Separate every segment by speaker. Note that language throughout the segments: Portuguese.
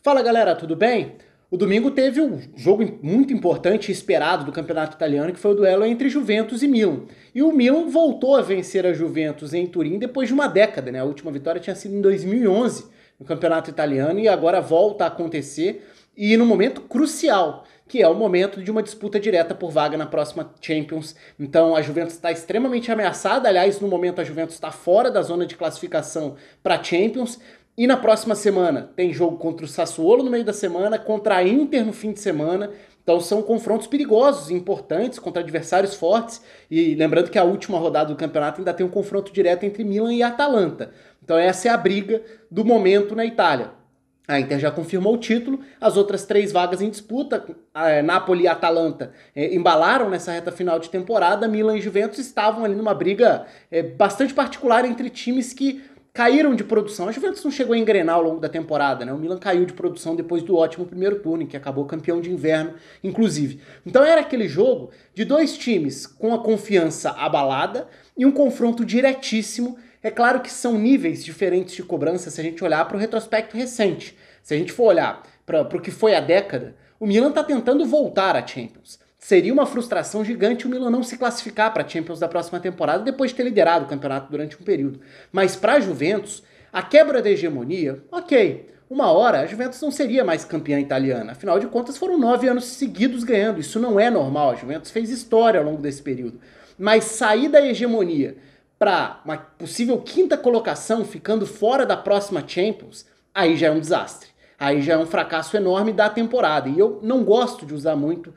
Speaker 1: Fala galera, tudo bem? O domingo teve um jogo muito importante e esperado do campeonato italiano, que foi o duelo entre Juventus e Milan. E o Milan voltou a vencer a Juventus em Turim depois de uma década, né? A última vitória tinha sido em 2011 no campeonato italiano e agora volta a acontecer e no momento crucial, que é o momento de uma disputa direta por vaga na próxima Champions. Então a Juventus está extremamente ameaçada, aliás, no momento a Juventus está fora da zona de classificação para a Champions. E na próxima semana tem jogo contra o Sassuolo no meio da semana, contra a Inter no fim de semana. Então são confrontos perigosos e importantes contra adversários fortes. E lembrando que a última rodada do campeonato ainda tem um confronto direto entre Milan e Atalanta. Então essa é a briga do momento na Itália. A Inter já confirmou o título, as outras três vagas em disputa, Napoli e Atalanta, embalaram nessa reta final de temporada. Milan e Juventus estavam ali numa briga bastante particular entre times que caíram de produção. A Juventus não chegou a engrenar ao longo da temporada, né? O Milan caiu de produção depois do ótimo primeiro turno, que acabou campeão de inverno, inclusive. Então era aquele jogo de dois times com a confiança abalada e um confronto diretíssimo. É claro que são níveis diferentes de cobrança se a gente olhar para o retrospecto recente. Se a gente for olhar para o que foi a década, o Milan está tentando voltar à Champions. Seria uma frustração gigante o Milan não se classificar para a Champions da próxima temporada depois de ter liderado o campeonato durante um período. Mas para a Juventus, a quebra da hegemonia, ok, uma hora a Juventus não seria mais campeã italiana. Afinal de contas, foram 9 anos seguidos ganhando. Isso não é normal. A Juventus fez história ao longo desse período. Mas sair da hegemonia para uma possível quinta colocação, ficando fora da próxima Champions, aí já é um desastre. Aí já é um fracasso enorme da temporada. E eu não gosto de usar muito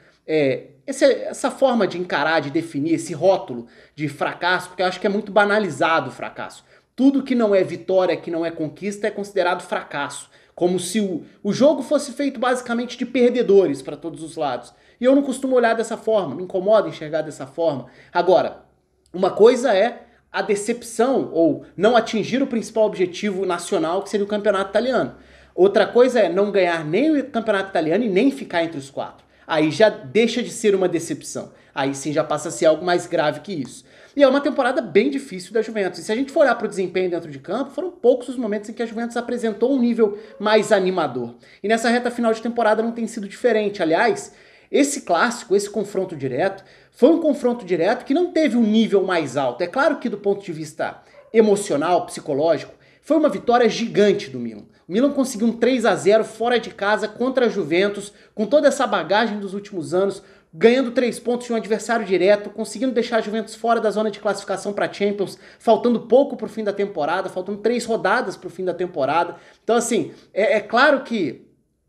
Speaker 1: essa forma de encarar, de definir esse rótulo de fracasso, porque eu acho que é muito banalizado o fracasso. Tudo que não é vitória, que não é conquista, é considerado fracasso. Como se o jogo fosse feito basicamente de perdedores para todos os lados. E eu não costumo olhar dessa forma, me incomoda enxergar dessa forma. Agora, uma coisa é a decepção ou não atingir o principal objetivo nacional, que seria o campeonato italiano. Outra coisa é não ganhar nem o campeonato italiano e nem ficar entre os quatro. Aí já deixa de ser uma decepção. Aí sim já passa a ser algo mais grave que isso. E é uma temporada bem difícil da Juventus. E se a gente for olhar para o desempenho dentro de campo, foram poucos os momentos em que a Juventus apresentou um nível mais animador. E nessa reta final de temporada não tem sido diferente. Aliás, esse clássico, esse confronto direto, foi um confronto direto que não teve um nível mais alto. É claro que do ponto de vista emocional, psicológico, foi uma vitória gigante do Milan. O Milan conseguiu um 3-0 fora de casa contra a Juventus, com toda essa bagagem dos últimos anos, ganhando 3 pontos de um adversário direto, conseguindo deixar a Juventus fora da zona de classificação para a Champions, faltando pouco para o fim da temporada, faltando 3 rodadas para o fim da temporada. Então, assim, é claro que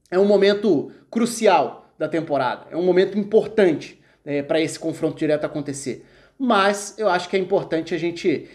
Speaker 1: é um momento crucial da temporada, é um momento importante para esse confronto direto acontecer. Mas eu acho que é importante a gente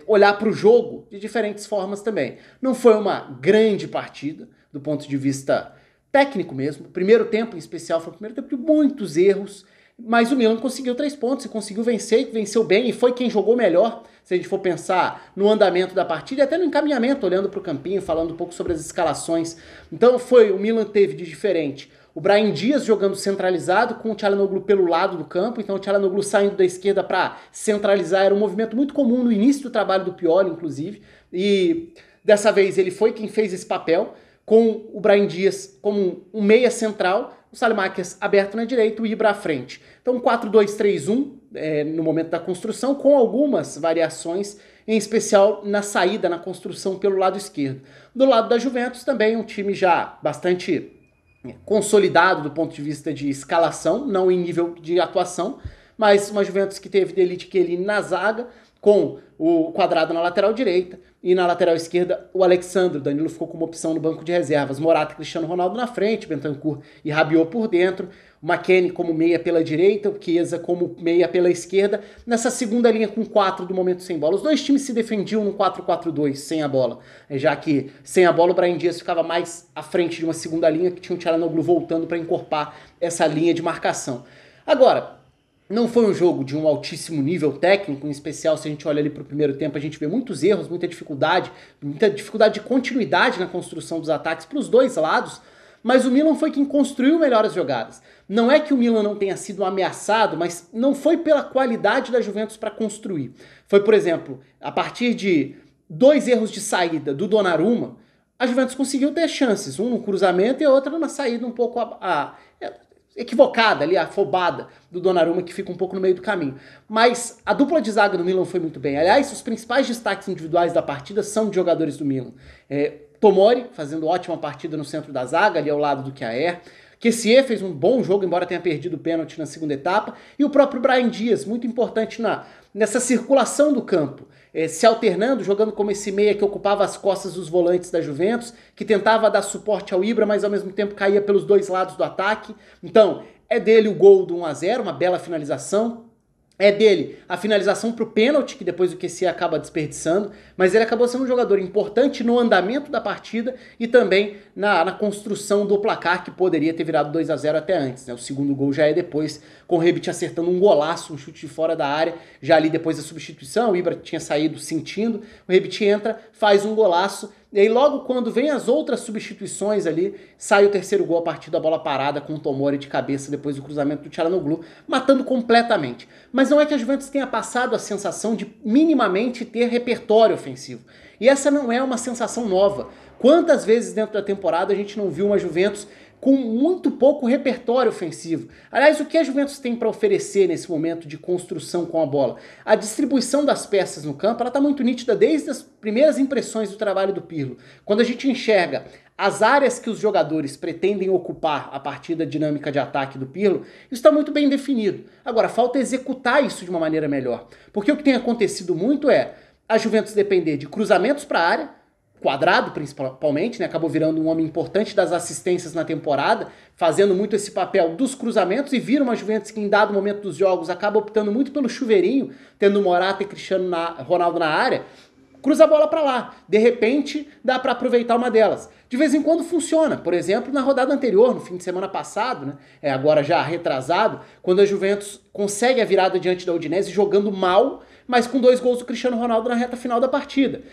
Speaker 1: olhar para o jogo de diferentes formas também. Não foi uma grande partida, do ponto de vista técnico mesmo. O primeiro tempo, em especial, foi o primeiro tempo de muitos erros, mas o Milan conseguiu 3 pontos e conseguiu vencer, venceu bem e foi quem jogou melhor, se a gente for pensar no andamento da partida e até no encaminhamento, olhando para o campinho, falando um pouco sobre as escalações. Então o Milan teve de diferente o Brahim Dias jogando centralizado, com o Çalhanoğlu pelo lado do campo, então o Çalhanoğlu saindo da esquerda para centralizar, era um movimento muito comum no início do trabalho do Pioli, inclusive, e dessa vez ele foi quem fez esse papel, com o Brahim Dias como um meia central, o Saelemaekers aberto na direita, o Ibra à frente. Então 4-2-3-1 no momento da construção, com algumas variações, em especial na saída, na construção pelo lado esquerdo. Do lado da Juventus também um time já bastante consolidado do ponto de vista de escalação, não em nível de atuação, mas uma Juventus que teve Delite Chiellini na zaga, com o Quadrado na lateral direita e na lateral esquerda o Alexandre. Danilo ficou como opção no banco de reservas, Morata e Cristiano Ronaldo na frente, Bentancur e Rabiot por dentro, o McKennie como meia pela direita, o Chiesa como meia pela esquerda, nessa segunda linha com 4 do momento sem bola. Os dois times se defendiam no 4-4-2, sem a bola, já que sem a bola o Brahim Dias ficava mais à frente de uma segunda linha que tinha o Çalhanoğlu voltando para encorpar essa linha de marcação. Agora, não foi um jogo de um altíssimo nível técnico, em especial se a gente olha ali para o primeiro tempo, a gente vê muitos erros, muita dificuldade de continuidade na construção dos ataques para os dois lados, mas o Milan foi quem construiu melhor as jogadas. Não é que o Milan não tenha sido ameaçado, mas não foi pela qualidade da Juventus para construir. Foi, por exemplo, a partir de 2 erros de saída do Donnarumma, a Juventus conseguiu ter chances, um no cruzamento e a outra numa saída um pouco equivocada ali, afobada do Donnarumma, que fica um pouco no meio do caminho. Mas a dupla de zaga do Milan foi muito bem. Aliás, os principais destaques individuais da partida são de jogadores do Milan. Tomori, fazendo ótima partida no centro da zaga, ali ao lado do Kjaer. Kessié fez um bom jogo, embora tenha perdido o pênalti na segunda etapa. E o próprio Brahim Dias, muito importante nessa circulação do campo. Se alternando, jogando como esse meia que ocupava as costas dos volantes da Juventus, que tentava dar suporte ao Ibra, mas ao mesmo tempo caía pelos dois lados do ataque. Então, é dele o gol do 1-0, uma bela finalização. É dele a finalização para o pênalti, que depois o Kessié acaba desperdiçando, mas ele acabou sendo um jogador importante no andamento da partida e também na construção do placar, que poderia ter virado 2-0 até antes. Né? O segundo gol já é depois, com o Rebic acertando um golaço, um chute de fora da área, já ali depois da substituição, o Ibra tinha saído sentindo, o Rebic entra, faz um golaço, e aí logo quando vem as outras substituições ali, sai o terceiro gol a partir da bola parada com o Tomori de cabeça depois do cruzamento do Çalhanoğlu, matando completamente. Mas não é que a Juventus tenha passado a sensação de minimamente ter repertório ofensivo. E essa não é uma sensação nova. Quantas vezes dentro da temporada a gente não viu uma Juventus com muito pouco repertório ofensivo? Aliás, o que a Juventus tem para oferecer nesse momento de construção com a bola? A distribuição das peças no campo, ela está muito nítida desde as primeiras impressões do trabalho do Pirlo. Quando a gente enxerga as áreas que os jogadores pretendem ocupar a partir da dinâmica de ataque do Pirlo, isso está muito bem definido. Agora, falta executar isso de uma maneira melhor. Porque o que tem acontecido muito é a Juventus depender de cruzamentos para a área, Quadrado principalmente, né? Acabou virando um homem importante das assistências na temporada, fazendo muito esse papel dos cruzamentos, e vira uma Juventus que em dado momento dos jogos acaba optando muito pelo chuveirinho, tendo Morata e Cristiano Ronaldo na área, cruza a bola para lá. De repente, dá para aproveitar uma delas. De vez em quando funciona. Por exemplo, na rodada anterior, no fim de semana passado, né? Agora já retrasado, quando a Juventus consegue a virada diante da Udinese jogando mal, mas com 2 gols do Cristiano Ronaldo na reta final da partida.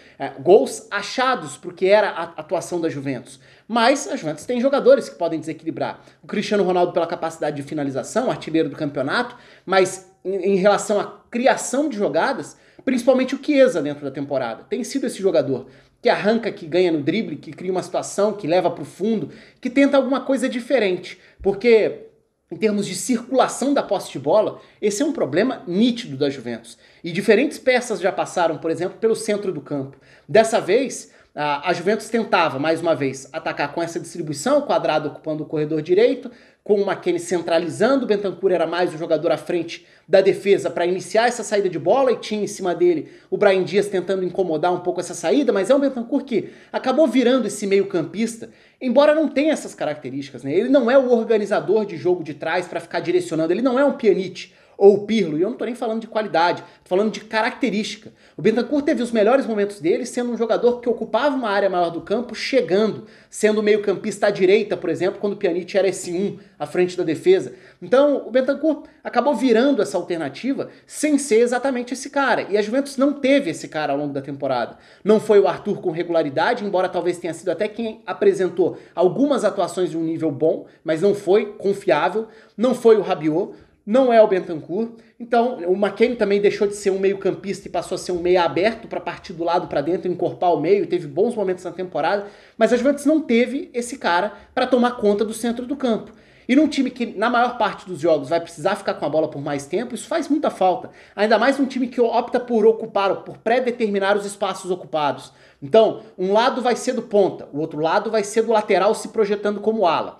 Speaker 1: Gols achados, porque era a atuação da Juventus. Mas a Juventus tem jogadores que podem desequilibrar. O Cristiano Ronaldo pela capacidade de finalização, artilheiro do campeonato, mas em relação à criação de jogadas, principalmente o Chiesa dentro da temporada. Tem sido esse jogador que arranca, que ganha no drible, que cria uma situação, que leva para o fundo, que tenta alguma coisa diferente. Porque em termos de circulação da posse de bola, esse é um problema nítido da Juventus. E diferentes peças já passaram, por exemplo, pelo centro do campo. Dessa vez, a Juventus tentava, mais uma vez, atacar com essa distribuição, o Quadrado ocupando o corredor direito, com o McKennie centralizando, o Bentancur era mais o jogador à frente da defesa para iniciar essa saída de bola, e tinha em cima dele o Brahim Dias tentando incomodar um pouco essa saída, mas é um Bentancur que acabou virando esse meio campista, embora não tenha essas características, né? Ele não é o organizador de jogo de trás para ficar direcionando, ele não é um Pjanic ou o Pirlo, e eu não tô nem falando de qualidade, tô falando de característica. O Bentancur teve os melhores momentos dele sendo um jogador que ocupava uma área maior do campo, chegando, sendo meio campista à direita, por exemplo, quando o Pjanic era esse 1 à frente da defesa. Então o Bentancur acabou virando essa alternativa sem ser exatamente esse cara, e a Juventus não teve esse cara ao longo da temporada. Não foi o Arthur com regularidade, embora talvez tenha sido até quem apresentou algumas atuações de um nível bom, mas não foi confiável. Não foi o Rabiot, não é o Bentancur. Então o McKennie também deixou de ser um meio campista e passou a ser um meio aberto para partir do lado para dentro, encorpar o meio, teve bons momentos na temporada, mas a Juventus não teve esse cara para tomar conta do centro do campo. E num time que na maior parte dos jogos vai precisar ficar com a bola por mais tempo, isso faz muita falta. Ainda mais num time que opta por ocupar, por pré-determinar os espaços ocupados. Então, um lado vai ser do ponta, o outro lado vai ser do lateral se projetando como ala.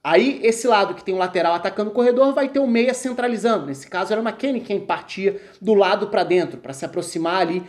Speaker 1: Aí, esse lado que tem o lateral atacando o corredor vai ter o meia centralizando. Nesse caso, era o McKennie quem partia do lado para dentro, para se aproximar ali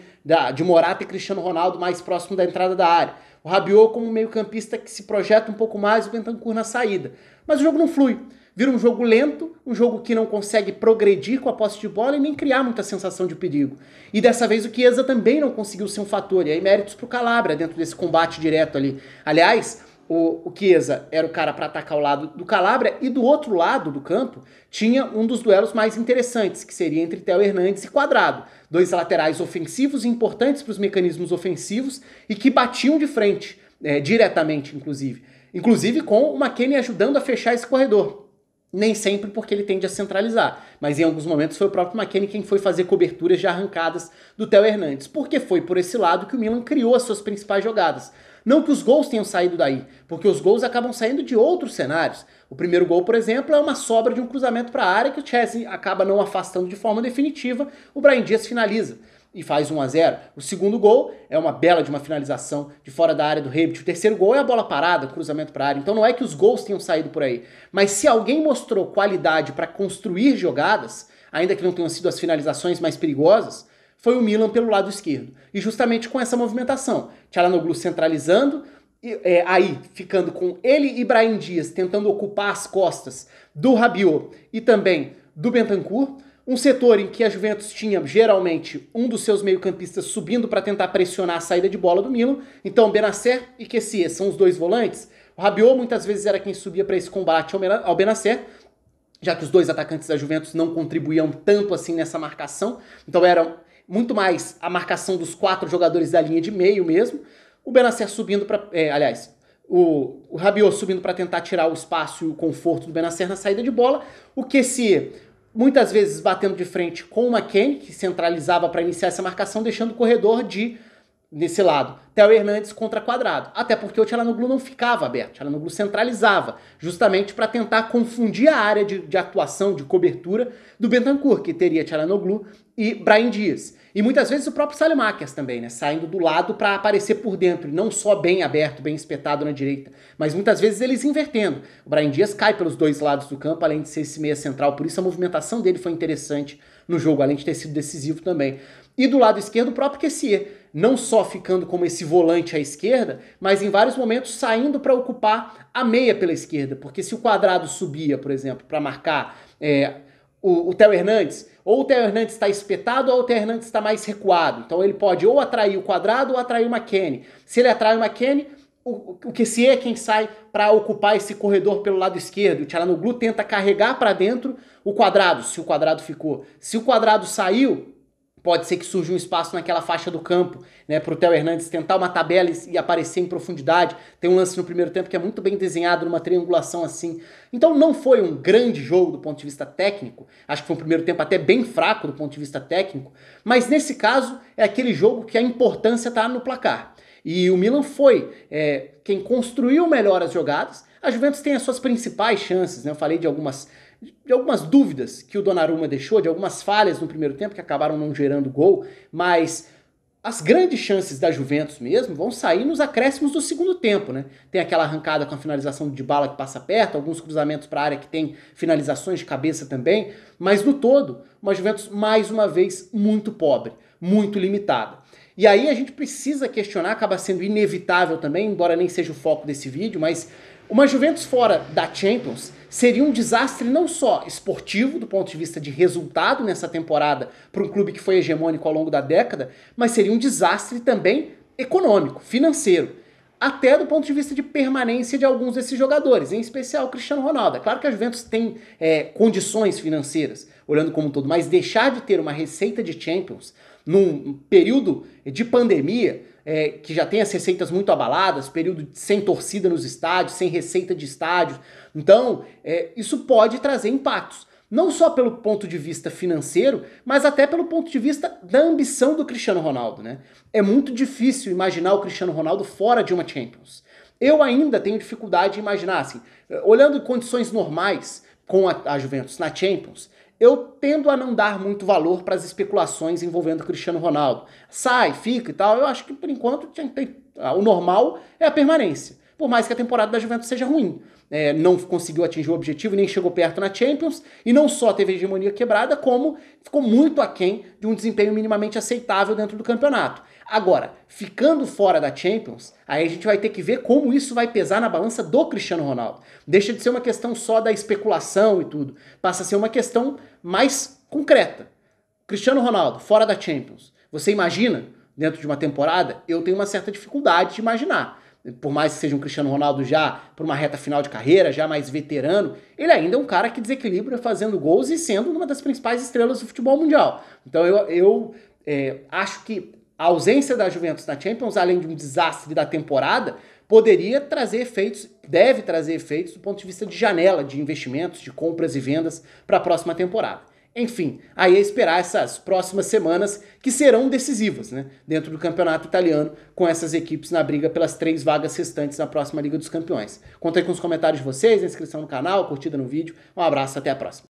Speaker 1: de Morata e Cristiano Ronaldo mais próximo da entrada da área. O Rabiot como meio campista que se projeta um pouco mais, o Bentancur na saída. Mas o jogo não flui. Vira um jogo lento, um jogo que não consegue progredir com a posse de bola e nem criar muita sensação de perigo. E dessa vez o Chiesa também não conseguiu ser um fator. E aí méritos pro Calabria dentro desse combate direto ali. Aliás, o Chiesa era o cara para atacar o lado do Calabria, e do outro lado do campo tinha um dos duelos mais interessantes, que seria entre Theo Hernandes e Quadrado. 2 laterais ofensivos importantes para os mecanismos ofensivos e que batiam de frente, diretamente inclusive. Inclusive com o McKennie ajudando a fechar esse corredor. Nem sempre porque ele tende a centralizar, mas em alguns momentos foi o próprio McKennie quem foi fazer coberturas de arrancadas do Theo Hernandes, porque foi por esse lado que o Milan criou as suas principais jogadas. Não que os gols tenham saído daí, porque os gols acabam saindo de outros cenários. O primeiro gol, por exemplo, é uma sobra de um cruzamento para a área que o Chelsea acaba não afastando de forma definitiva, o Brahim Dias finaliza e faz 1-0. O segundo gol é uma bela de uma finalização de fora da área do Rebic. O terceiro gol é a bola parada, cruzamento para a área. Então não é que os gols tenham saído por aí, mas se alguém mostrou qualidade para construir jogadas, ainda que não tenham sido as finalizações mais perigosas, foi o Milan pelo lado esquerdo. E justamente com essa movimentação, Çalhanoğlu centralizando, aí ficando com ele e Brahim Dias tentando ocupar as costas do Rabiot e também do Bentancur, um setor em que a Juventus tinha geralmente um dos seus meio-campistas subindo para tentar pressionar a saída de bola do Milan. Então Bennacer e Kessié são os dois volantes. O Rabiot muitas vezes era quem subia para esse combate ao Bennacer, já que os dois atacantes da Juventus não contribuíam tanto assim nessa marcação. Então era muito mais a marcação dos 4 jogadores da linha de meio mesmo. O Bennacer subindo para... o Rabiot subindo para tentar tirar o espaço e o conforto do Bennacer na saída de bola. O Kessié muitas vezes batendo de frente com o McKennie, que centralizava para iniciar essa marcação, deixando o corredor desse lado, Theo Hernandes contra Quadrado. Até porque o Çalhanoğlu não ficava aberto, o Çalhanoğlu centralizava, justamente para tentar confundir a área de atuação, de cobertura do Bentancur, que teria Çalhanoğlu e Brahim Dias. E muitas vezes o próprio Saelemaekers também, né, saindo do lado para aparecer por dentro, e não só bem aberto, bem espetado na direita, mas muitas vezes eles invertendo. O Brahim Dias cai pelos dois lados do campo, além de ser esse meia central, por isso a movimentação dele foi interessante no jogo, além de ter sido decisivo também. E do lado esquerdo o próprio Kessié, não só ficando como esse volante à esquerda, mas em vários momentos saindo para ocupar a meia pela esquerda, porque se o Quadrado subia, por exemplo, para marcar o Theo Hernandes, ou o Theo Hernandes está espetado ou o Theo Hernandes está mais recuado. Então ele pode ou atrair o Quadrado ou atrair o McKennie. Se ele atrai o McKennie, o Kessié é quem sai para ocupar esse corredor pelo lado esquerdo. O Çalhanoğlu tenta carregar para dentro o Quadrado, se o Quadrado ficou. Se o Quadrado saiu, pode ser que surja um espaço naquela faixa do campo, né, para o Theo Hernandes tentar uma tabela e aparecer em profundidade. Tem um lance no primeiro tempo que é muito bem desenhado, numa triangulação assim. Então não foi um grande jogo do ponto de vista técnico, acho que foi um primeiro tempo até bem fraco do ponto de vista técnico, mas nesse caso é aquele jogo que a importância está no placar. E o Milan foi quem construiu melhor as jogadas. A Juventus tem as suas principais chances, né? Eu falei de algumas dúvidas que o Donnarumma deixou, de algumas falhas no primeiro tempo que acabaram não gerando gol, mas as grandes chances da Juventus mesmo vão sair nos acréscimos do segundo tempo, né? Tem aquela arrancada com a finalização de Dybala que passa perto, alguns cruzamentos para a área que tem finalizações de cabeça também, mas no todo, uma Juventus mais uma vez muito pobre, muito limitada. E aí a gente precisa questionar, acaba sendo inevitável também, embora nem seja o foco desse vídeo, mas uma Juventus fora da Champions seria um desastre não só esportivo, do ponto de vista de resultado nessa temporada para um clube que foi hegemônico ao longo da década, mas seria um desastre também econômico, financeiro, até do ponto de vista de permanência de alguns desses jogadores, em especial o Cristiano Ronaldo. É claro que a Juventus tem condições financeiras, olhando como um todo, mas deixar de ter uma receita de Champions num período de pandemia, que já tem as receitas muito abaladas, período sem torcida nos estádios, sem receita de estádios. Então, isso pode trazer impactos. Não só pelo ponto de vista financeiro, mas até pelo ponto de vista da ambição do Cristiano Ronaldo, né? É muito difícil imaginar o Cristiano Ronaldo fora de uma Champions. Eu ainda tenho dificuldade de imaginar, assim, olhando em condições normais com a Juventus na Champions, eu tendo a não dar muito valor para as especulações envolvendo o Cristiano Ronaldo. Sai, fica e tal, eu acho que por enquanto o normal é a permanência. Por mais que a temporada da Juventus seja ruim. Não conseguiu atingir o objetivo, nem chegou perto na Champions, e não só teve a hegemonia quebrada, como ficou muito aquém de um desempenho minimamente aceitável dentro do campeonato. Agora, ficando fora da Champions, aí a gente vai ter que ver como isso vai pesar na balança do Cristiano Ronaldo. Deixa de ser uma questão só da especulação e tudo, passa a ser uma questão mais concreta. Cristiano Ronaldo, fora da Champions, você imagina dentro de uma temporada? Eu tenho uma certa dificuldade de imaginar. Por mais que seja um Cristiano Ronaldo já por uma reta final de carreira, já mais veterano, ele ainda é um cara que desequilibra fazendo gols e sendo uma das principais estrelas do futebol mundial. Então eu acho que a ausência da Juventus na Champions, além de um desastre da temporada, poderia trazer efeitos, deve trazer efeitos do ponto de vista de janela de investimentos, de compras e vendas para a próxima temporada. Enfim, aí é esperar essas próximas semanas que serão decisivas, né, dentro do campeonato italiano, com essas equipes na briga pelas 3 vagas restantes na próxima Liga dos Campeões. Conta aí com os comentários de vocês, a inscrição no canal, a curtida no vídeo. Um abraço, até a próxima.